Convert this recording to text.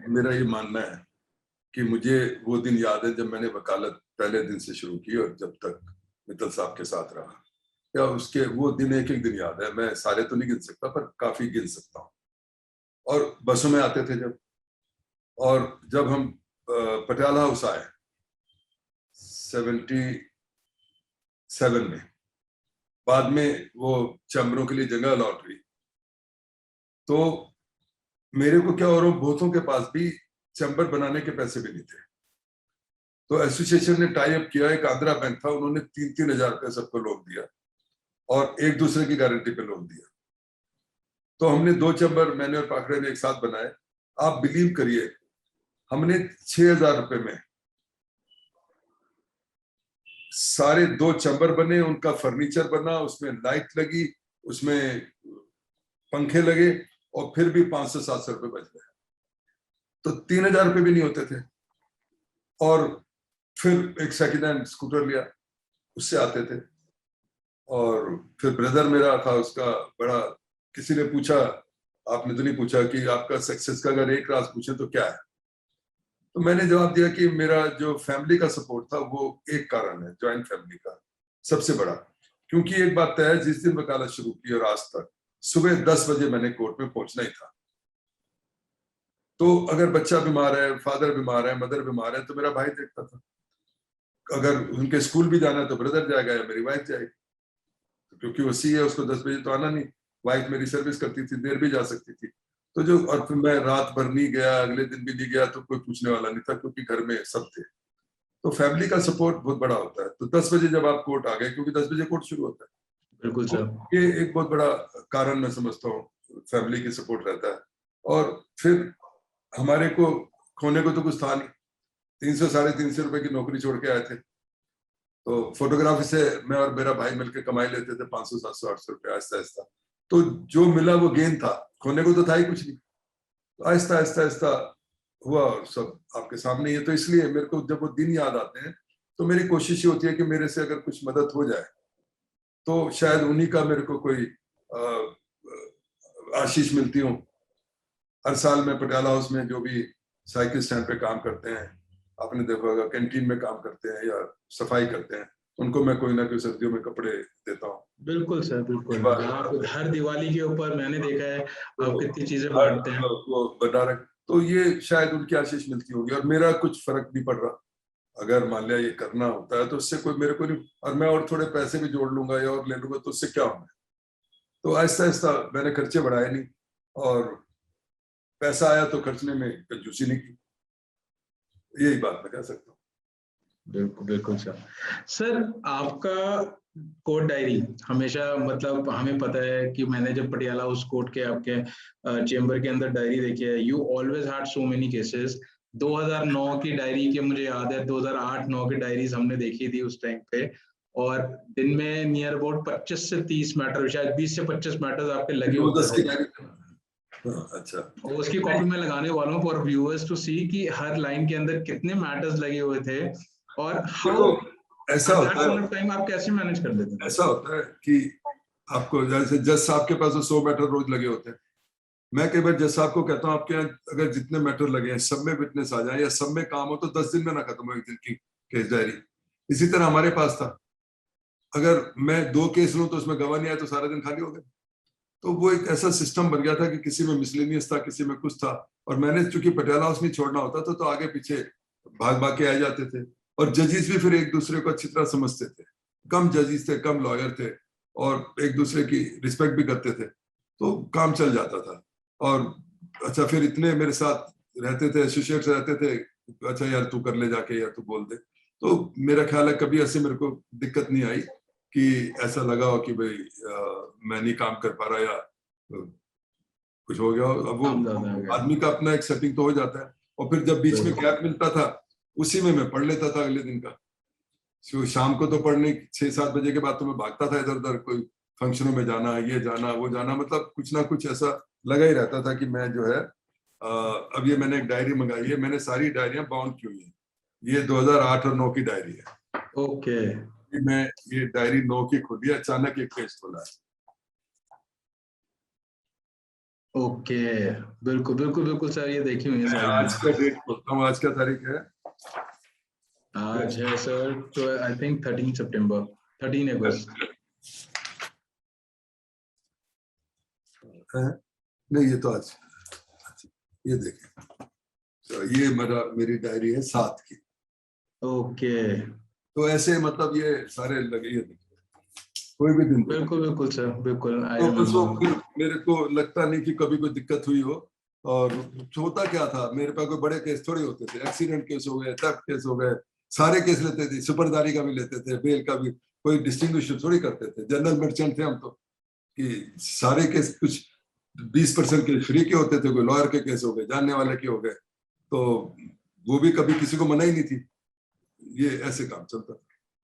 मेरा ये मानना है कि मुझे वो दिन याद है जब मैंने वकालत पहले दिन से शुरू की और जब तक मित्तल साहब के साथ रहा। या उसके वो दिन एक एक दिन याद है, मैं सारे तो नहीं गिन सकता पर काफी गिन सकता हूँ। और बसों में आते थे जब, और जब हम पटियाला हाउस आए 77 में, बाद में वो चैम्बरों के लिए जगह अलॉट हुई, तो मेरे को क्या, और बहुतों के पास भी चैम्बर बनाने के पैसे भी नहीं थे। तो एसोसिएशन ने टाई अप किया, एक आंध्रा बैंक था, उन्होंने 3-3 हजार रुपये सबको लोन दिया और एक दूसरे की गारंटी पे लोन दिया। तो हमने 2 चैम्बर, मैंने और पाखड़े ने एक साथ बनाए। आप बिलीव करिए, हमने 6,000 रुपए में सारे 2 चैम्बर बने, उनका फर्नीचर बना, उसमें लाइट लगी, उसमें पंखे लगे, और फिर भी 500-700 रुपए बच गए। तो 3,000 रुपए भी नहीं होते थे। और फिर एक सेकेंड हैंड स्कूटर लिया, उससे आते थे। और फिर ब्रदर मेरा था, उसका बड़ा, किसी ने पूछा, आपने तो नहीं पूछा कि आपका सक्सेस का अगर एक राज पूछे तो क्या है, तो मैंने जवाब दिया कि मेरा जो फैमिली का सपोर्ट था वो एक कारण है, जॉइंट फैमिली का सबसे बड़ा। क्योंकि एक बात तय है, जिस दिन वकालत शुरू की और आज तक सुबह 10 बजे मैंने कोर्ट में पहुंचना ही था। तो अगर बच्चा बीमार है, फादर बीमार है, मदर बीमार है, तो मेरा भाई देखता था। अगर उनके स्कूल भी जाना है तो ब्रदर जाएगा या मेरी वाइफ जाएगी, क्योंकि वो सी है, उसको 10 बजे तो आना नहीं। वाइफ मेरी सर्विस करती थी, देर भी जा सकती थी। तो जो, और फिर मैं रात भर नहीं गया, अगले दिन भी नहीं गया, तो कोई पूछने वाला नहीं था, क्योंकि घर में सब थे। तो फैमिली का सपोर्ट बहुत बड़ा होता है। तो 10 बजे जब आप कोर्ट आ गए, क्योंकि 10 बजे कोर्ट शुरू होता है, बिल्कुल सर। तो ये एक बहुत बड़ा कारण मैं समझता हूँ, फैमिली की सपोर्ट रहता है। और फिर हमारे को खोने को तो कुछ था नहीं, 300-350 रुपए की नौकरी छोड़ के आए थे। तो फोटोग्राफी से मैं और मेरा भाई मिलकर कमाई लेते थे 500-700-800 रुपए, आहिस्ता आहिस्ता। तो जो मिला वो गेन था, खोने को तो था ही कुछ नहीं। तो आहिस्ता आहिस्ता आहिस्ता हुआ, और सब आपके सामने ही है। तो इसलिए मेरे को जब वो दिन याद आते हैं, तो मेरी कोशिश ये होती है कि मेरे से अगर कुछ मदद हो जाए तो शायद उन्हीं का मेरे को कोई आशीष मिलती हो। हर साल मैं पटियाला हाउस में जो भी साइकिल स्टैंड पे काम करते हैं, आपने देखा होगा, कैंटीन में काम करते हैं या सफाई करते हैं, उनको मैं कोई ना कोई सर्दियों में कपड़े देता हूँ। बिल्कुल सर, बिल्कुल। आप हर दिवाली के ऊपर मैंने देखा है तो आप कितनी चीजें बांटते हैं। वो बना रहे, तो ये शायद उनकी आशीष मिलती होगी। और मेरा कुछ फर्क नहीं पड़ रहा, अगर मान लिया ये करना होता है तो उससे कोई मेरे को नहीं, और मैं और थोड़े पैसे भी जोड़ लूंगा या और ले लूंगा तो उससे क्या होना है। तो आहिस्ता आहिस्ता मैंने खर्चे बढ़ाए नहीं, और पैसा आया तो खर्चने में कंजूसी नहीं की। यही बात मैं कह सकता हूँ। बिल्कुल, बिल्कुल सर। सर, आपका कोर्ट डायरी हमेशा, मतलब हमें पता है कि मैंने जब पटियाला हाउस कोर्ट के आपके चेंबर के अंदर डायरी देखी है, you always had so many cases. 2009 की डायरी के मुझे याद है, 2008-9 की डायरीज हमने देखी थी उस टाइम पे, और दिन में नियर अबाउट 25 से 30 मैटर, शायद 20 से 25 मैटर्स आपके लगे होते थे। अच्छा, और उसकी कॉपी मैं लगाने वाला हूँ फॉर व्यूअर्स टू सी कि हर लाइन के अंदर कितने मैटर्स लगे हुए थे, और हाउ ऐसा एट दैट होता पॉइंट है, ऑफ टाइम आप कैसे मैनेज कर लेते थे? ऐसा होता है कि आपको, जैसे जज साहब के पास 100 मैटर रोज लगे होते हैं। मैं कई बार जज साहब को कहता हूँ, आपके यहाँ अगर जितने मैटर लगे हैं सब में विटनेस आ जाए या सब में काम हो तो 10 दिन में ना खत्म हो एक दिन की केस डायरी। इसी तरह हमारे पास था, अगर मैं 2 केस लूं तो उसमें गवाह नहीं आया तो सारा दिन खाली हो गया। तो वो एक ऐसा सिस्टम बन गया था कि किसी में मिसलेनियस था, किसी में कुछ था। और मैंने चूंकि पटियाला हाउस में छोड़ना होता था, तो आगे पीछे भाग भाग के आ जाते थे। और जजेस भी फिर एक दूसरे को अच्छी तरह समझते थे, कम जजेस थे, कम लॉयर थे, और एक दूसरे की रिस्पेक्ट भी करते थे, तो काम चल जाता था। और अच्छा, फिर इतने मेरे साथ रहते थे, एसोसिएट्स रहते थे, अच्छा यार तू कर ले जाके, या तू बोल दे। तो मेरा ख्याल है कभी ऐसे मेरे को दिक्कत नहीं आई कि ऐसा लगा हो कि भाई मैं नहीं काम कर पा रहा या कुछ हो गया हो। अब वो काम ज्यादा आ गया। आदमी का अपना एक सेटिंग तो हो जाता है। और फिर जब बीच में गैप मिलता था, उसी में मैं पढ़ लेता था अगले दिन का। शाम को तो पढ़ने 6-7 बजे के बाद तो मैं भागता था इधर उधर, कोई फंक्शनों में जाना, ये जाना वो जाना, मतलब कुछ ना कुछ ऐसा लगा ही रहता था कि मैं जो है, अब ये मैंने एक डायरी मंगाई है, मैंने सारी डायरियां बाउंड की हुई है। ये 2008 और 9 की डायरी है। ओके। मैं ये डायरी 9 की खुली है, अचानक एक पेज खोला है। ओके, बिल्कुल बिल्कुल बिल्कुल सर, ये देखी हुई है सारी आज मैं। का डेट बोलता हूँ, आज क्या तारीख है? आज है सर तो आई थिंक 13 सितंबर, 13 अगस्त। नहीं, ये तो आज, ये देखिए, तो ये मेरी डायरी है 7 की। ओके, तो ऐसे मतलब ये सारे लगे, ये देखिए, कोई भी दिन देखिए। बिल्कुल बिल्कुल सर, बिल्कुल आई तो बस वो रिमेम्बर। फिर मेरे को लगता नहीं कि कभी कोई दिक्कत हुई हो। और होता क्या था, मेरे पास कोई बड़े केस थोड़े होते थे, एक्सीडेंट केस हो गए, थेफ्ट केस हो गए, सारे केस लेते थे, सुपरदारी का भी लेते थे, बेल का भी, कोई डिस्टिंग्विश थोड़ी करते थे, जनरल मर्चेंट थे हम तो, कि सारे केस कुछ 20% के फ्री के होते थे, कोई लॉयर के केस हो गए, जानने वाले के हो गए, तो वो भी कभी किसी को मना ही नहीं थी, ये ऐसे काम चलता था।